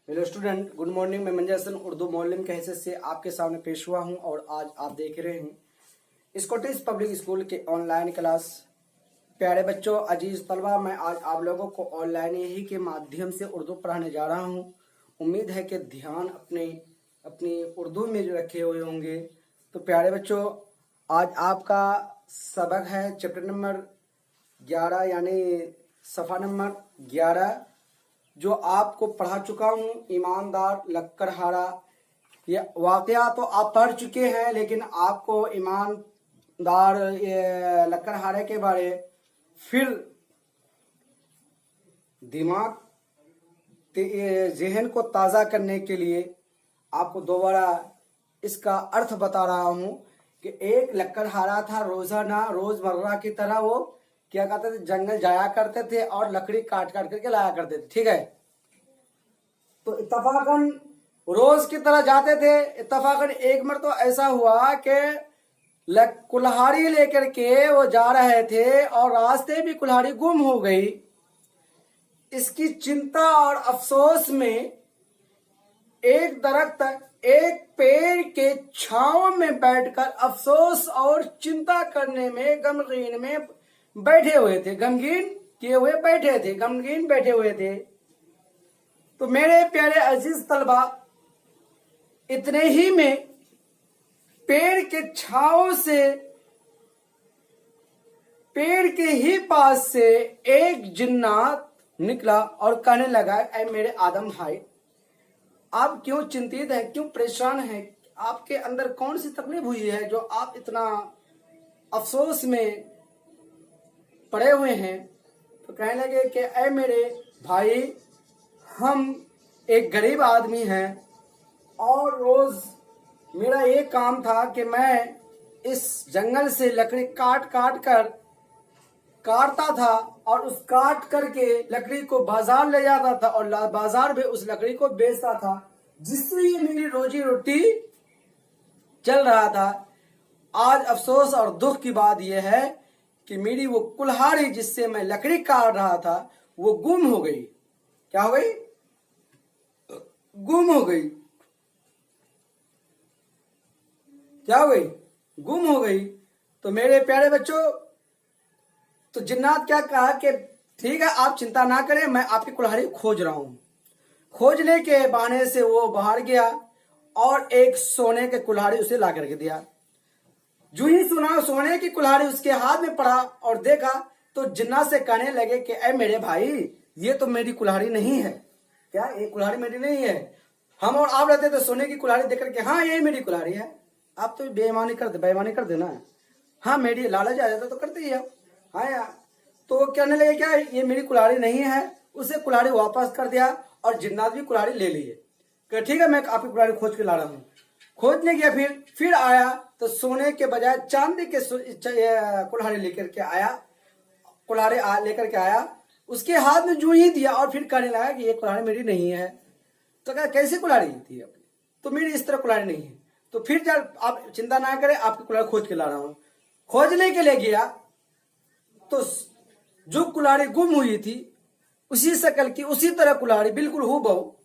Hello student, good morning. मैं मंजर हसन उर्दू मौलम के हैसियत से आपके सामने पेश हुआ हूं और आज आप देख रहे हैं स्कॉटिश पब्लिक स्कूल के ऑनलाइन क्लास। प्यारे बच्चों, अजीज तलबा, मैं आज आप लोगों को ऑनलाइन ही के माध्यम से उर्दू पढ़ाने जा रहा हूं। उम्मीद है कि ध्यान अपनी उर्दू में जो रखे हुए होंगे। तो प्यारे बच्चों, आज आपका सबक है चैप्टर नंबर 11 यानी सफ़ा नंबर 11, जो आपको पढ़ा चुका हूँ। ईमानदार लक्कड़हारा, ये वाकया तो आप पढ़ चुके हैं, लेकिन आपको ईमानदार लक्कड़हारे के बारे फिर दिमाग जहन को ताज़ा करने के लिए आपको दोबारा इसका अर्थ बता रहा हूँ कि एक लक्कड़हारा था। रोजमर्रा की तरह वो क्या कहते थे, जंगल जाया करते थे और लकड़ी काट काट करके लाया करते थे। ठीक है, तो इत्तफाकन रोज की तरह जाते थे। इत्तफाकन एक बार तो ऐसा हुआ कि कुल्हाड़ी लेकर के वो जा रहे थे और रास्ते में कुल्हाड़ी गुम हो गई। इसकी चिंता और अफसोस में एक पेड़ के छांव में बैठकर अफसोस और चिंता करने में गमगीन में बैठे हुए थे। गमगीन बैठे हुए थे। तो मेरे प्यारे अजीज तलबा, इतने ही में पेड़ के छांव से, पेड़ के ही पास से एक जिन्नात निकला और कहने लगा, ऐ मेरे आदम भाई, आप क्यों चिंतित हैं, क्यों परेशान हैं? आपके अंदर कौन सी तकलीफ हुई है जो आप इतना अफसोस में पड़े हुए हैं? तो कहने लगे कि ऐ मेरे भाई, हम एक गरीब आदमी हैं और रोज मेरा ये काम था कि मैं इस जंगल से लकड़ी काटता था और उस काट करके लकड़ी को बाजार ले जाता था और बाजार में उस लकड़ी को बेचता था, जिससे ये मेरी रोजी रोटी चल रहा था। आज अफसोस और दुख की बात यह है कि मेरी वो कुल्हाड़ी जिससे मैं लकड़ी काट रहा था वो गुम हो गई। क्या हो गई? गुम हो गई। क्या हो गई? गुम हो गई। तो मेरे प्यारे बच्चों, तो जिन्नात क्या कहा कि ठीक है, आप चिंता ना करें, मैं आपकी कुल्हाड़ी खोज रहा हूं। खोजने के बहाने से वो बाहर गया और एक सोने के कुल्हाड़ी उसे ला करके दिया। जो ही सुना सोने की कुल्हाड़ी उसके हाथ में पड़ा और देखा तो जिन्नात से कहने लगे कि ऐ मेरे भाई, ये तो मेरी कुल्हाड़ी नहीं है। क्या ये कुल्हाड़ी मेरी नहीं है? हम और आप रहते तो सोने की कुल्हाड़ी देख करके हाँ ये मेरी कुल्हाड़ी है। आप तो बेईमानी कर देना। हाँ, मेरी लालच आ जाता तो करते ही है। हाँ यार, तो वो कहने लगे क्या ये मेरी कुल्हाड़ी नहीं है। उसे कुल्हाड़ी वापस कर दिया और जिन्नात भी कुल्हाड़ी ले लिए। ठीक है, मैं आपकी कुल्हाड़ी खोज के ला रहा हूँ। खोजने गया, फिर आया तो सोने के बजाय चांदी के कुल्हाड़ी लेकर के आया। उसके हाथ में जो ही दिया और फिर कहने लगा कि ये कुल्हाड़ी मेरी नहीं है। तो कहा कैसी कुल्हाड़ी थी अपनी? तो मेरी इस तरह कुल्हाड़ी नहीं है। तो फिर जब आप चिंता ना करें, आपकी कुल्हाड़ी खोज के ला रहा हूं। खोजने के लिए गया तो जो कुल्हाड़ी गुम हुई थी उसी शक्ल की, उसी तरह कुल्हाड़ी बिल्कुल हूबहू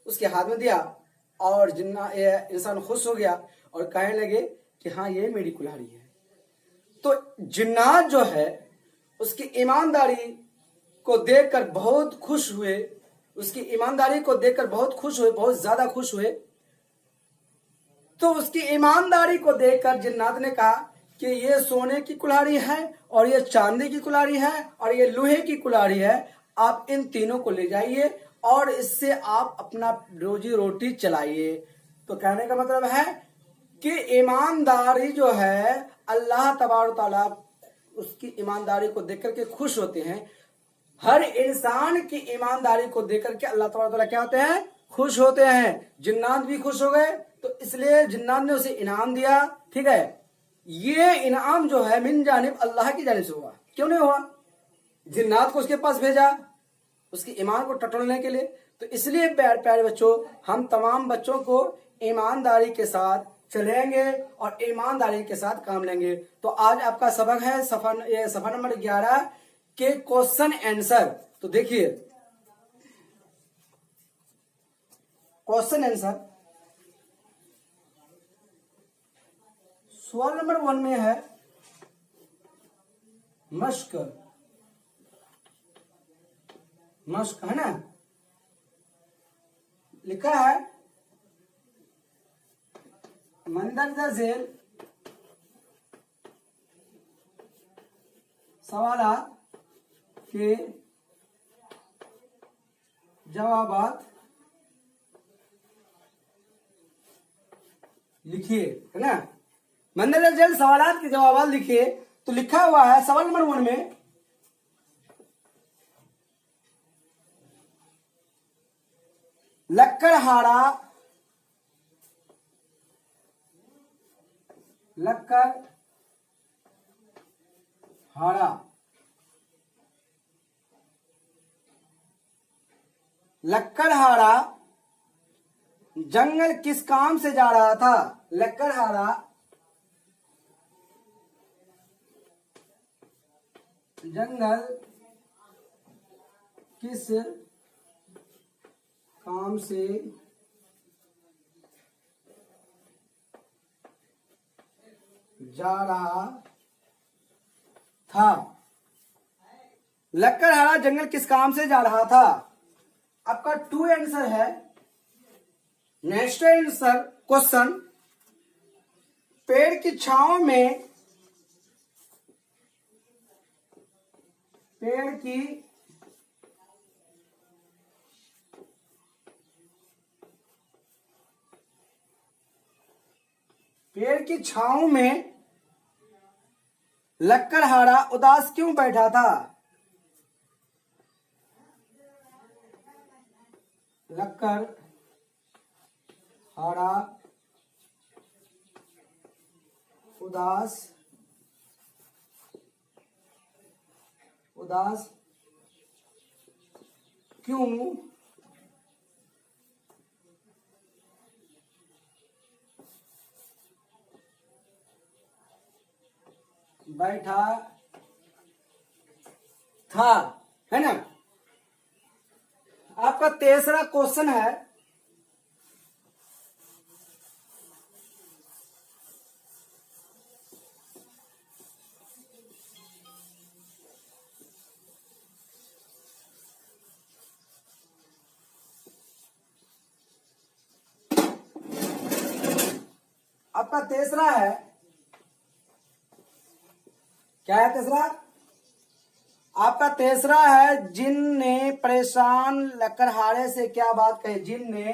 उसके हाथ में दिया और इंसान खुश हो गया और कहने लगे कि हाँ ये मेरी कुल्हाड़ी है। तो जिन्नात जो है उसकी ईमानदारी को देखकर बहुत खुश हुए। बहुत ज्यादा खुश हुए। तो उसकी ईमानदारी को देखकर जिन्नात ने कहा कि ये सोने की कुल्हाड़ी है और ये चांदी की कुल्हाड़ी है और ये लोहे की कुल्हाड़ी है। आप इन तीनों को ले जाइए और इससे आप अपना रोजी रोटी चलाइए। तो कहने का मतलब है कि ईमानदारी जो है, अल्लाह तबारक तआला उसकी ईमानदारी को देख करके खुश होते हैं। हर इंसान की ईमानदारी को देख करके अल्लाह तबारक तआला क्या होते हैं? खुश होते हैं। जिन्नात भी खुश हो गए, तो इसलिए जिन्नात ने उसे इनाम दिया। ठीक है, ये इनाम जो है मिन जानिब अल्लाह की जानिब से हुआ। क्यों नहीं हुआ? जिन्नात को उसके पास भेजा उसकी ईमान को टटोलने के लिए। तो इसलिए प्यारे बच्चों, हम तमाम बच्चों को ईमानदारी के साथ चलेंगे और ईमानदारी के साथ काम लेंगे। तो आज आपका सबक है सफा नंबर 11 के क्वेश्चन आंसर। तो देखिए, क्वेश्चन आंसर। सवाल नंबर 1 में है मश्क, मश्क है ना, लिखा है मंदरजा झेल सवालात के जवाबात लिखिए, है ना। मंदरजा झेल सवालात के जवाबात लिखिए। तो लिखा हुआ है सवाल नंबर 1 में लक्कड़हारा, लक्कड़हारा लक्कड़हारा जंगल किस काम से जा रहा था? लक्कड़हारा जंगल किस काम से जा रहा था? लक्कड़हारा जंगल किस काम से जा रहा था? आपका 2 आंसर है। नेक्स्ट आंसर क्वेश्चन, पेड़ की छांव में, पेड़ की छांव में लक्कड़हारा उदास क्यों बैठा था? लक्कड़हारा उदास क्यों बैठा था, है ना। आपका तीसरा क्वेश्चन है आपका तीसरा है, क्या है तीसरा? आपका तीसरा है जिन ने परेशान लक्कड़हारे से क्या बात कही? जिन ने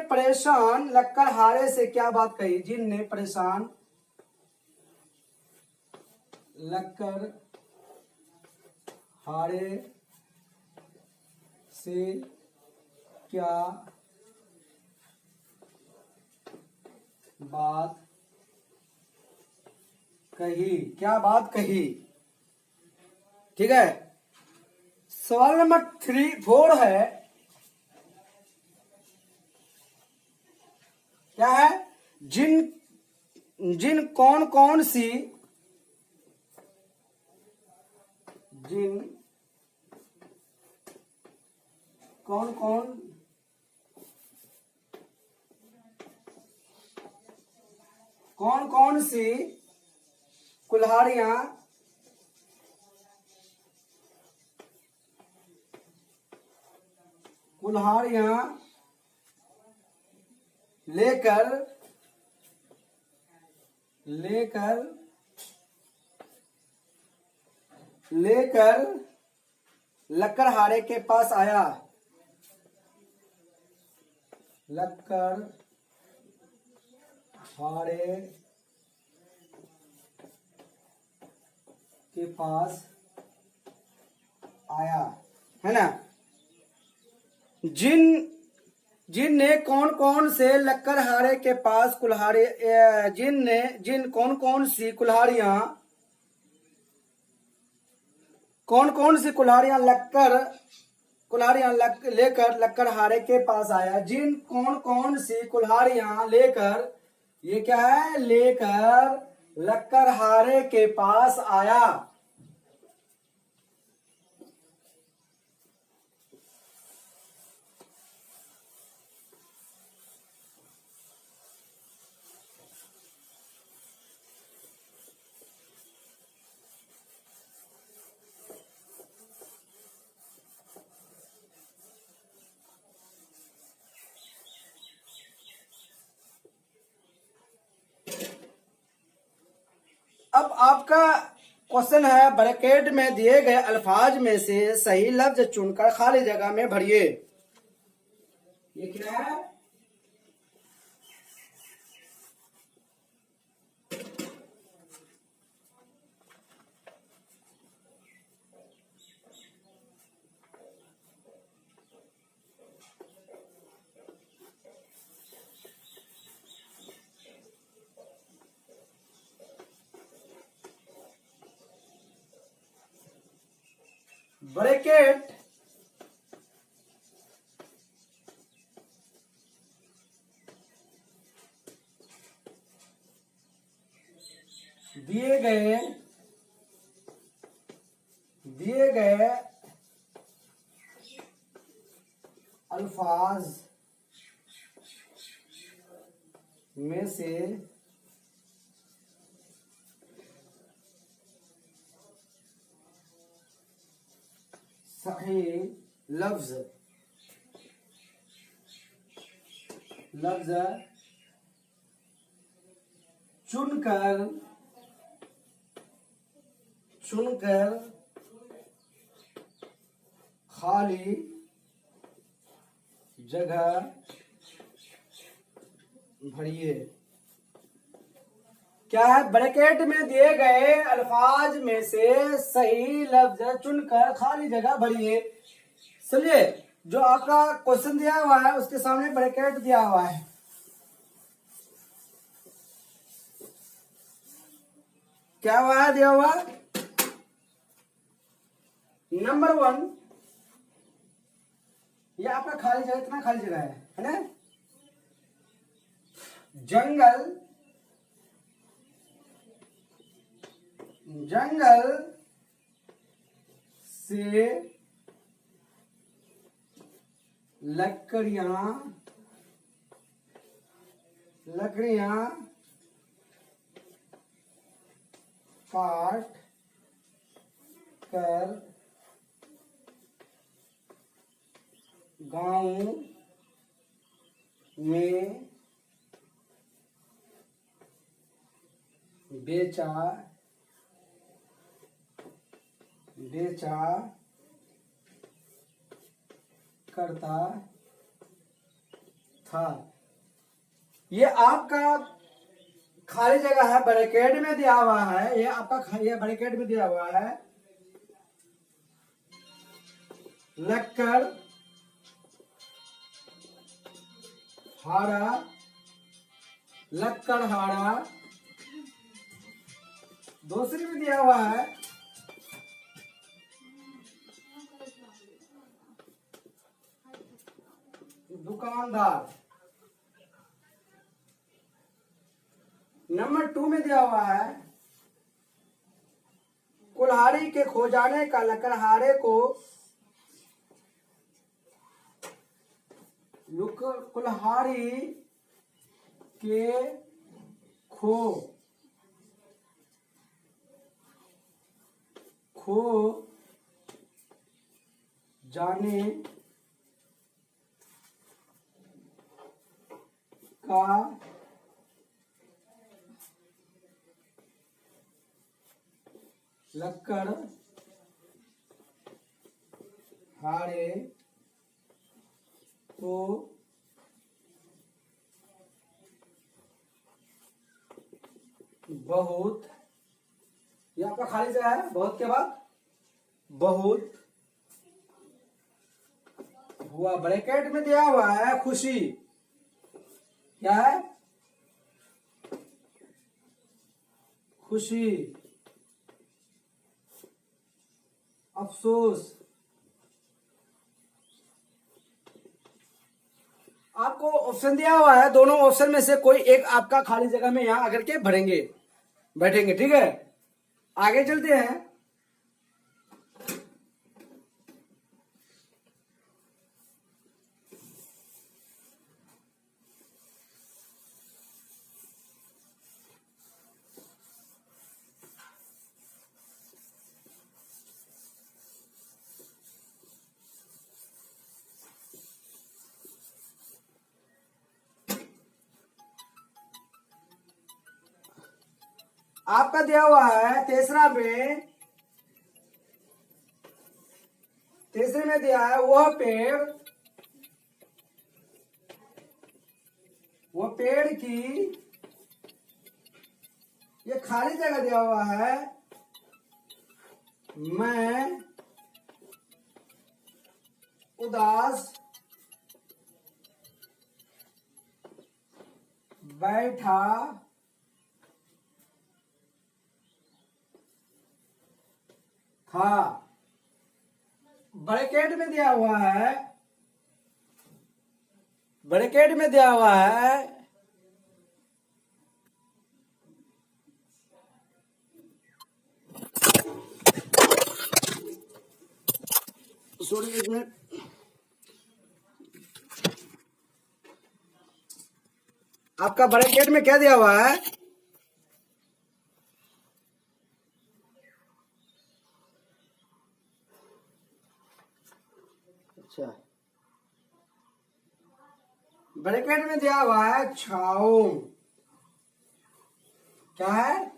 परेशान लक्कड़हारे से क्या बात कही? जिन ने परेशान लक्कड़हारे से क्या बात कही? क्या बात कही? ठीक है। सवाल नंबर 4 है, क्या है? जिन कौन कौन सी कुल्हाड़ियां लेकर लक्कड़हारे के पास आया? लक्कड़हारे के पास आया, है ना। जिन ने कौन कौन से लक्कड़हारे के पास जिन कौन कौन सी कुल्हाड़ियां लक्कड़हारे कुल्हाड़ियां लेकर लक्कड़हारे के पास आया। जिन कौन कौन सी कुल्हाड़ियां लेकर, ये क्या है, लेकर लक्कड़हारे के पास आया। अब आपका क्वेश्चन है, ब्रैकेट में दिए गए अल्फाज में से सही लफ्ज चुनकर खाली जगह में भरिए। ये क्या है, ब्रैकेट दिए गए अल्फाज में से सही लफ्ज चुनकर खाली जगह भरिए। क्या है, ब्रैकेट में दिए गए अल्फाज में से सही लफ्ज चुनकर खाली जगह भरिए। चलिए, जो आपका क्वेश्चन दिया हुआ है उसके सामने ब्रैकेट दिया हुआ है। क्या हुआ है, दिया हुआ नंबर 1, ये आपका खाली जगह, इतना खाली जगह है ना, जंगल से लकड़ियां काट कर गांव में बेचा करता था। ये आपका खाली जगह है, ब्रैकेट में दिया हुआ है। ये आपका ये ब्रैकेट में दिया हुआ है, लक्कड़हारा। दूसरी में दिया हुआ है दुकानदार। नंबर 2 में दिया हुआ है कुल्हाड़ी के खो जाने का लकड़हारे को कुल्हाड़ी के खो जाने का लकड़हारे को बहुत, ये आपका खाली जगह है, बहुत के बाद बहुत हुआ। ब्रैकेट में दिया हुआ है खुशी। क्या है, खुशी, अफसोस, आपको ऑप्शन दिया हुआ है, दोनों ऑप्शन में से कोई एक आपका खाली जगह में यहाँ आकर के भरेंगे, बैठेंगे। ठीक है, आगे चलते हैं। आपका दिया हुआ है तीसरे में दिया है वो पेड़ की, ये खाली जगह दिया हुआ है, मैं उदास बैठा था। ब्रैकेट में दिया हुआ है, ब्रैकेट में दिया हुआ है सॉरी एक मिनट, आपका ब्रैकेट में क्या दिया हुआ है, अच्छा ब्रैकेट में दिया हुआ है छाऊ। क्या है,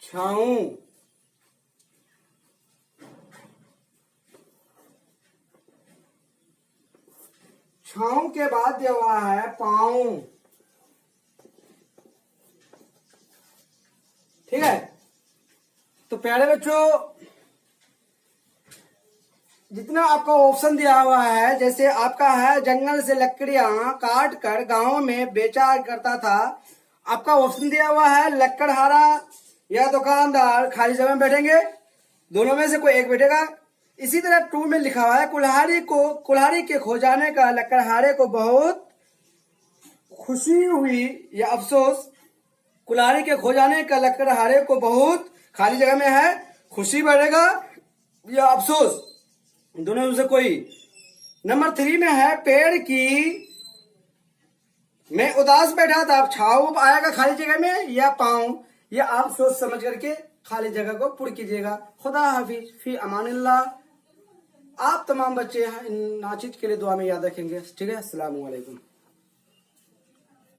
छाऊ। छाऊ के बाद दिया हुआ है पाऊ। ठीक है, तो प्यारे बच्चों, जितना आपका ऑप्शन दिया हुआ है, जैसे आपका है जंगल से लकड़ियां काट कर गांव में बेचा करता था, आपका ऑप्शन दिया हुआ है लकड़हारा या दुकानदार, खाली जगह में बैठेंगे, दोनों में से कोई एक बैठेगा। इसी तरह 2 में लिखा हुआ है कुल्हाड़ी के खो जाने का लकड़हारे को बहुत खुशी हुई या अफसोस। कुल्हाड़ी के खो जाने का लकड़हारे को बहुत, खाली जगह में है, खुशी बढ़ेगा या अफसोस, दोनों में से कोई। नंबर 3 में है पेड़ की, मैं उदास बैठा था, छाऊ आएगा खाली जगह में या पाऊं, या आप सोच समझ करके खाली जगह को पूर्ण कीजिएगा। खुदा हाफिज, फी अमानिल्लाह। आप तमाम बच्चे इन नाचिज के लिए दुआ में याद रखेंगे। ठीक है, अस्सलाम वालेकुम।